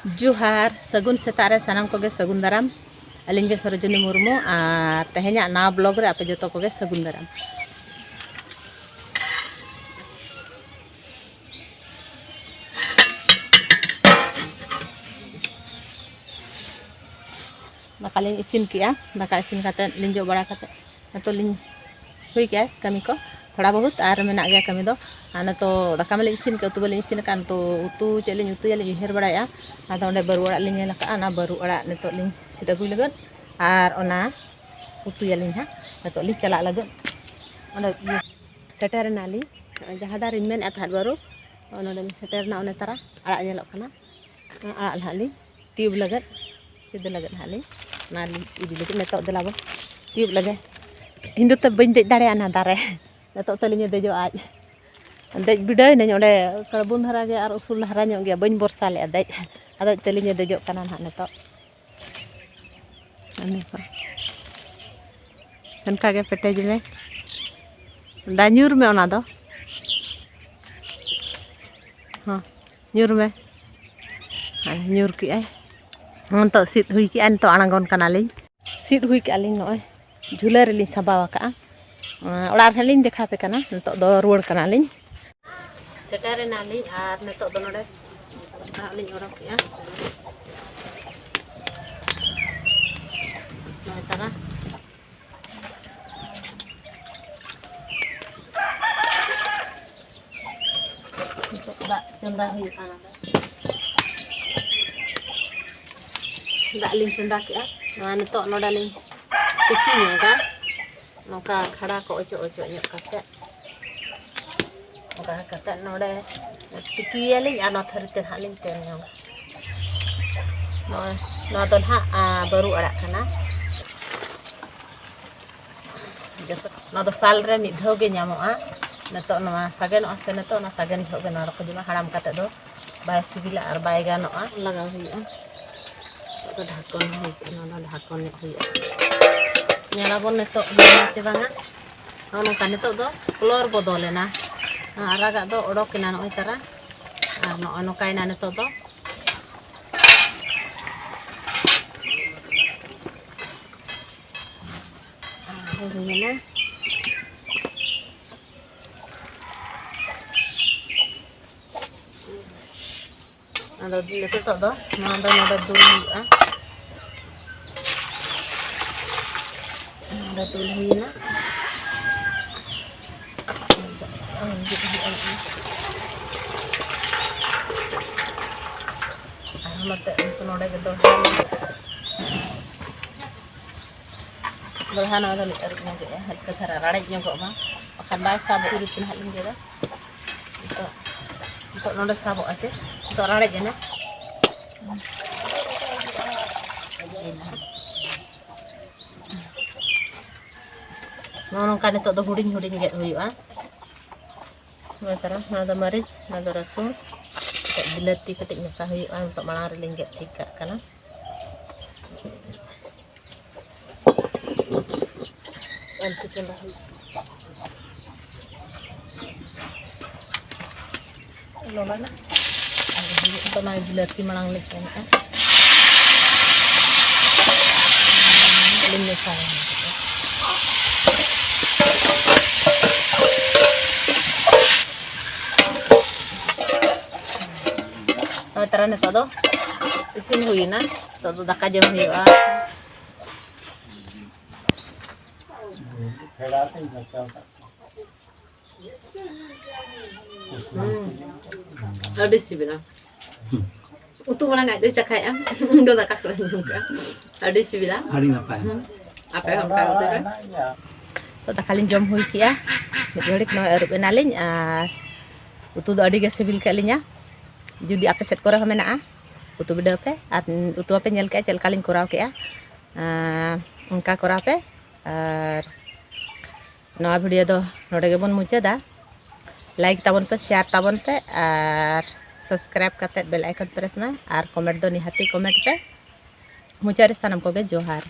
Juhar sagun setare sanam koge sagun daram alinge Sarojoni Murmu ar tehnya na blog re ape joto koge sagun daram. Daka lin isin kia, daka isin kate lin jo bada kate nato lin hui kia kami ko थोड़ा बहुत और मेना गया कमी दो आना तो दाका में इसिन के उतु बले इसिन कान तो उतु चेलिन उतु या उहेर बड़ाया आदा ओंडे बरु अड़ा लिन नेला का ना बरु अड़ा नेतो लिन सिदा गुई लगन आर ओना उतु या लिन हा नेतो लिन चला लगन ओंडे सेटर नाली जहां दार मेन अथार बरु ओनोडे सेटर ना ओने तारा अड़ा नेलो kana अड़ा लहाली ट्यूब लगन सिदा लगन हाली नाली इदी लगन नेतो दलाबो ट्यूब लगे हिंदू तो बइन दे दाड़े ना दारे नेतो तलिnya dejo aj dej biday ne onde karbun hara ge ar usul hara nyok ge bañ borsa le dej ado telinya dejo kanan ha neto ani pa kan kage pete jme danyur me ona do ha nyur me nyur ki ai on to sit hui ki an to anangon kanalin sit hui ki aling noy झूला रे साबावा का ओड़ा लिंग देखा पे कना नतो दो रुड़ कना लिंग सेटारे नाली आर नतो दो नोडे लिंग ओरक या नय तारा नतो दा चंदा हुई काना दा लिंग चंदा के नतो नोडा लिंग टिकी नोगा नौका खड़ा को ओचो ओचो nyok kate नौका kate नोडे टिकी यालिंग आ नो थरी ते हालिंग ते nyong नो तो हा baru अड़ा kana जतो नो तो साल रे मिद धौ गे ᱧᱟᱢᱚᱜᱼᱟ नतो नवा सागेन से नतो ना सागेन झोगे ना रको दिमा हाड़ाम kate दो बाय सिबिला आर बाय गानोआ लगा हुइया तो ढाकन हुइ ना ढाकन ने हुइया nyalabon netok ce banga ono kan netok do kolor bodolena araga do odokina no itara no ono kaina netok do ini ada netok do nada dulu ada tulihina mate itu node gitu berhana ada lihat nyok ya ke thara radik nyok bang akan bahasa buritin halin gitu itu node sabok aja itu radik ya nongkan itu do huding get huyu'a matara nada maric nada rasul kayak dilati ketik nyasa huyu'a untuk malar lingget tiga kana antu cendah lo mana untuk malar dilati malang lik kan ling nyasa taran todo isin huina todo daka jam huiwa ada sih bilang utuh malah nggak ada cakai am udah daka selain juga ada sih bilang hari ngapain apa yang kau udah to takalin jom hui kia bedorik no erup enalin utuh do adi sibil kalinya judi ape set korah mena utu beda pe at utu ape nyel ke cel kalin korau ke unka korau pe ar noa video do node ge bon muchada like tabon pe share tabon pe ar subscribe kate bell icon press na ar comment do ni hati comment pe muchare sanam ko ge johar